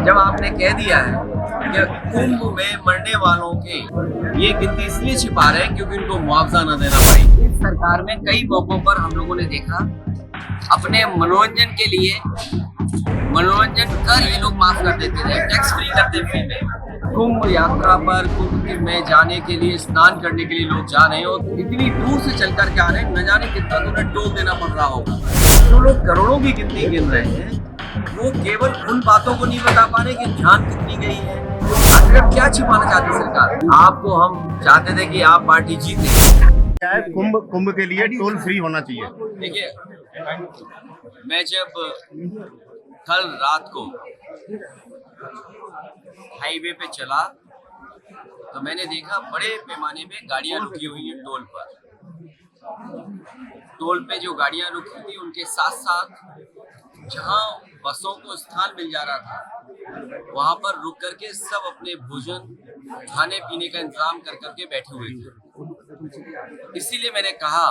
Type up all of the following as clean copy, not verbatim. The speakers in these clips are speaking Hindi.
जब आपने कह दिया है कि कुंभ में मरने वालों के ये गिनती इसलिए छिपा रहे हैं क्योंकि उनको मुआवजा न देना पड़े। इस सरकार में कई मौकों पर हम लोगों ने देखा अपने मनोरंजन के लिए मनोरंजन कर ये लोग माफ कर देते थे, टैक्स फ्री करते फिल्में। कुंभ यात्रा पर कुंभ में जाने के लिए, स्नान करने के लिए लोग जा रहे हैं और इतनी दूर से चल कर के आ रहे हैं, न जाने कितना तो उन्हें टोल देना पड़ रहा होगा। जो लोग करोड़ों की गिनती गिन रहे हैं वो केवल उन बातों को नहीं बता पा रहे कि जान कितनी गई है। आखिर क्या छिपाना चाहती सरकार? आपको हम चाहते थे कि आप पार्टी जीते। कुंभ के लिए टोल फ्री होना चाहिए। देखिए, मैं जब कल रात को हाईवे पे चला तो मैंने देखा बड़े पैमाने पे गाड़ियां रुकी हुई हैं टोल पर। टोल पे जो गाड़ियां रुकी थी उनके साथ साथ जहां बसों को स्थान मिल जा रहा था वहां पर रुक करके सब अपने भोजन, खाने पीने का इंतजाम कर करके बैठे हुए थे। इसीलिए मैंने कहा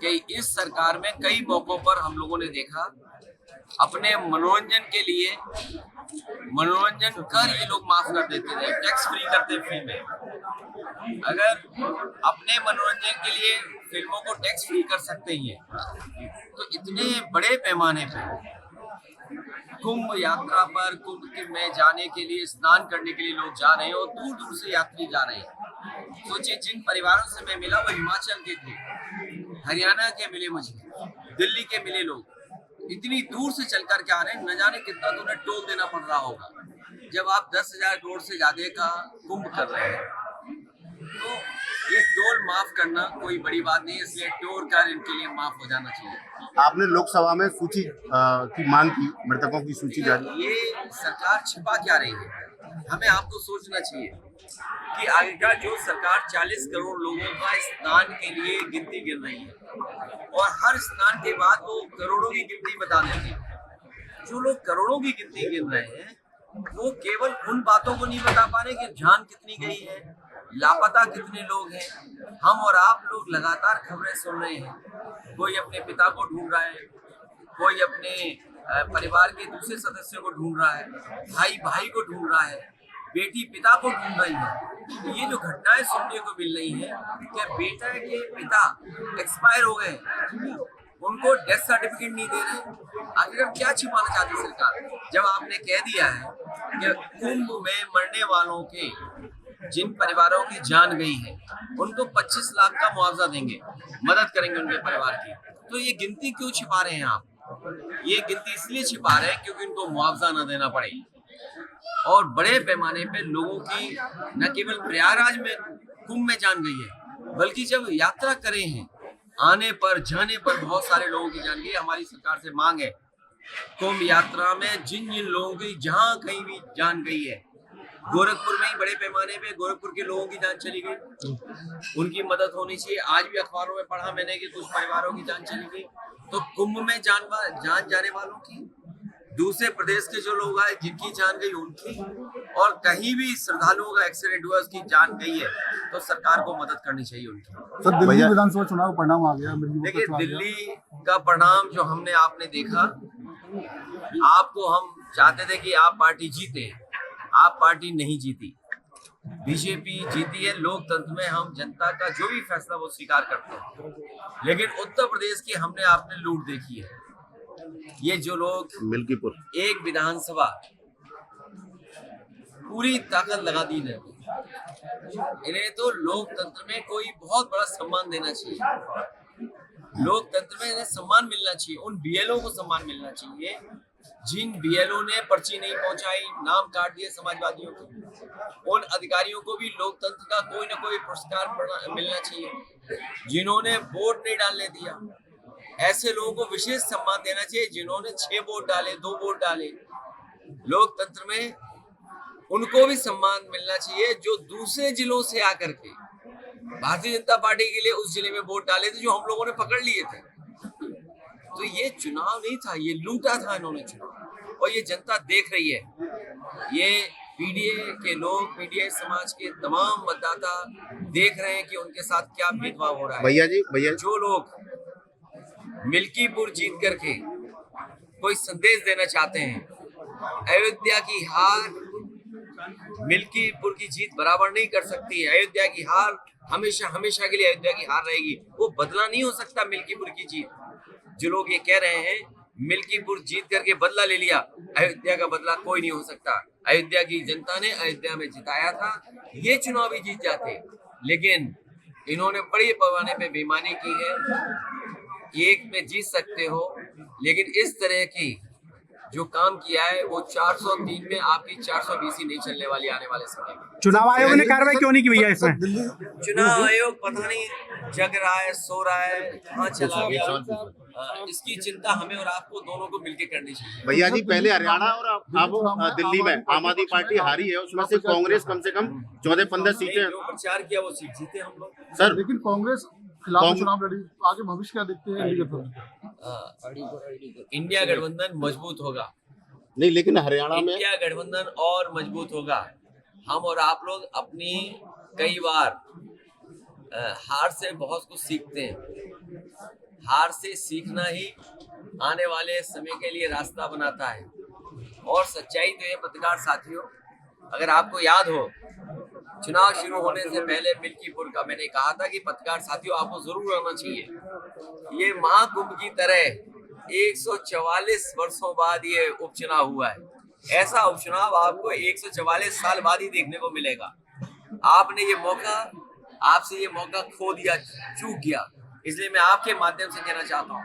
कि इस सरकार में कई मौकों पर हम लोगों ने देखा अपने मनोरंजन के लिए मनोरंजन कर ये लोग माफ कर देते थे, टैक्स फ्री करते फिल्में। अगर अपने मनोरंजन के लिए फिल्मों को टैक्स फ्री कर सकते ही हैं तो इतने बड़े पैमाने पर कुंभ यात्रा पर कुंभ में जाने के लिए, स्नान करने के लिए लोग जा रहे हैं और दूर दूर से यात्री जा रहे हैं। सोचिए, जिन परिवारों से मैं मिला वो हिमाचल के थे, हरियाणा के मिले, मुझे दिल्ली के मिले। लोग इतनी दूर से चल कर के आ रहे हैं, न जाने कितना तो उन्हें टोल देना पड़ रहा होगा। जब आप 10,000 करोड़ से ज्यादा का कुंभ कर रहे हैं तो ये टोल माफ करना कोई बड़ी बात नहीं है, इसलिए टोल कर इनके लिए माफ हो जाना चाहिए। आपने लोकसभा में सूची की मांग की, मृतकों की सूची जारी। ये सरकार छिपा क्या रही है? हमें आपको सोचना चाहिए कि आगे जो सरकार 40 करोड़ लोगों का स्नान के लिए गिनती गिन रही है और हर स्नान के बाद वो करोड़ों की गिनती बता देती है। जो लोग करोड़ों की गिनती गिन रहे हैं वो केवल उन बातों को नहीं बता पा रहे कि जान कितनी गई है, लापता कितने लोग हैं। हम और आप लोग लगातार खबरें सुन रहे हैं, कोई अपने पिता को ढूंढ रहा है, कोई अपने परिवार के दूसरे सदस्यों को ढूंढ रहा है, भाई भाई को ढूंढ रहा है, बेटी पिता को ढूंढ रही है। तो ये जो घटनाएं सुनने को मिल रही है कि बेटा के पिता एक्सपायर हो गए, उनको डेथ सर्टिफिकेट नहीं दे रहे। आखिर क्या छिपाना चाहती सरकार? जब आपने कह दिया है कि कुंभ में मरने वालों के, जिन परिवारों की जान गई है, उनको 25 लाख का मुआवजा देंगे, मदद करेंगे उनके परिवार की, तो ये गिनती क्यों छिपा रहे हैं आप? ये गिनती इसलिए छिपा रहे हैं क्योंकि उनको मुआवजा न देना पड़े। और बड़े पैमाने पे लोगों की न केवल प्रयागराज में कुंभ में जान गई है, बल्कि जब यात्रा करे हैं आने पर जाने पर बहुत सारे लोगों की जान गई। हमारी सरकार से मांग है कुंभ यात्रा में जिन जिन लोगों की जहां कहीं भी जान गई है, गोरखपुर में ही बड़े पैमाने पे गोरखपुर के लोगों की जान चली गई, उनकी मदद होनी चाहिए। आज भी अखबारों में पढ़ा मैंने कि कुछ परिवारों की जान चली गई। तो कुंभ में जान जाने वालों की, दूसरे प्रदेश के जो लोग आए जिनकी जान गई उनकी, और कहीं भी श्रद्धालुओं का एक्सीडेंट हुआ उसकी जान गई है तो सरकार को मदद करनी चाहिए उनकी। सर, दिल्ली विधानसभा चुनाव परिणाम आ गया। देखिए, दिल्ली का परिणाम जो आपने देखा, आपको हम चाहते थे कि आप पार्टी जीते, आप पार्टी नहीं जीती, बीजेपी जीती है। लोकतंत्र में हम जनता का जो भी फैसला वो स्वीकार करते हैं, लेकिन उत्तर प्रदेश की हमने आपने लूट देखी है। ये जो लोग मिल्कीपुर एक विधानसभा पूरी ताकत लगा दी है, इन्हें तो लोकतंत्र में कोई बहुत बड़ा सम्मान देना चाहिए। लोकतंत्र में इन्हें सम्मान मिलना चाहिए, उन बीएलओ को सम्मान मिलना चाहिए जिन बीएलओ ने पर्ची नहीं पहुंचाई, नाम काट दिए समाजवादियों को। उन अधिकारियों को भी लोकतंत्र का कोई ना कोई पुरस्कार मिलना चाहिए। जिन्होंने वोट नहीं डालने दिया, ऐसे लोगों को विशेष सम्मान देना चाहिए। जिन्होंने 6 वोट डाले, 2 वोट डाले, लोकतंत्र में उनको भी सम्मान मिलना चाहिए। जो दूसरे जिलों से आकर के भारतीय जनता पार्टी के लिए उस जिले में वोट डाले थे, जो हम लोगों ने पकड़ लिए थे। तो ये चुनाव नहीं था, ये लूटा था इन्होंने चुनाव, और ये जनता देख रही है। ये पीडीए के लोग, पीडीए समाज के तमाम मतदाता देख रहे हैं कि उनके साथ क्या भेदभाव हो रहा है। भैया जो लोग मिल्कीपुर जीत करके कोई संदेश देना चाहते हैं अयोध्या की हार मिल्कीपुर की जीत बराबर नहीं कर सकती है। अयोध्या की हार हमेशा हमेशा के लिए अयोध्या की हार रहेगी। वो बदला नहीं हो सकता मिल्कीपुर की जीत। जो लोग ये कह रहे हैं मिल्कीपुर जीत करके बदला ले लिया, अयोध्या का बदला कोई नहीं हो सकता। अयोध्या की जनता ने अयोध्या में जिताया था, ये चुनाव भी जीत जाते, लेकिन इन्होंने बड़े पैमाने पे बेईमानी की है। एक में जीत सकते हो, लेकिन इस तरह की जो काम किया है वो 403 में आपकी 420 नहीं चलने वाली आने वाले समय में। चुनाव आयोग ने कार्रवाई क्यों नहीं की भैया इसमें? दिल्ली चुनाव आयोग पता नहीं जग रहा है, सो रहा है, कहाँ चला गया। इसकी चिंता हमें और आपको दोनों को मिलकर करनी चाहिए। भैया जी, पहले हरियाणा और अब दिल्ली में आम आदमी पार्टी हारी है, उसमें से कांग्रेस कम से कम 14-15 सीटें। जो प्रचार किया वो सीट जीते हम लोग। सर, लेकिन कांग्रेस खिलाफ चुनाव लड़ी, आगे भविष्य क्या देखते हैं इंडिया गठबंधन? इंडिया गठबंधन मजबूत होगा। नहीं, लेकिन हरियाणा में इंडिया गठबंधन और मजबूत होगा। हम और आप लोग अपनी कई बार हार से बहुत कुछ सीखते हैं। हार से सीखना ही आने वाले समय के लिए रास्ता बनाता है। और सच्चाई तो ये पत्रकार साथियों, अगर आपको याद हो चुनाव शुरू होने से पहले मिल्कीपुर का मैंने कहा था कि पत्रकार साथियों आपको जरूर आना चाहिए। ये महाकुंभ की तरह 144 वर्षों बाद ये उपचुनाव हुआ है। ऐसा उपचुनाव आपको 144 साल बाद ही देखने को मिलेगा। आपने ये मौका, आपसे ये मौका खो दिया, चूक गया। इसलिए मैं आपके माध्यम से कहना चाहता हूँ,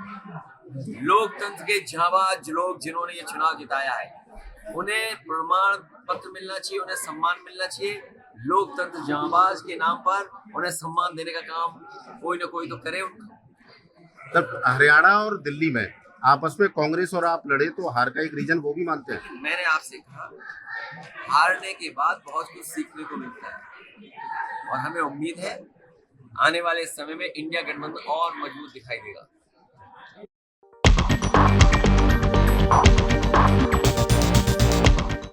लोकतंत्र के जांबाज लोग जिन्होंने ये चुनाव जिताया है, उन्हें प्रमाण पत्र मिलना चाहिए, उन्हें सम्मान मिलना चाहिए। लोकतंत्र जांबाज के नाम पर उन्हें सम्मान देने का काम कोई ना कोई तो करे उनका। तब हरियाणा और दिल्ली में आपस में कांग्रेस और आप लड़े, तो हार का एक रीजन वो भी मानते हैं? मैंने आपसे कहा, हारने के बाद बहुत कुछ सीखने को मिलता है और हमें उम्मीद है आने वाले समय में इंडिया गठबंधन और मजबूत दिखाई देगा।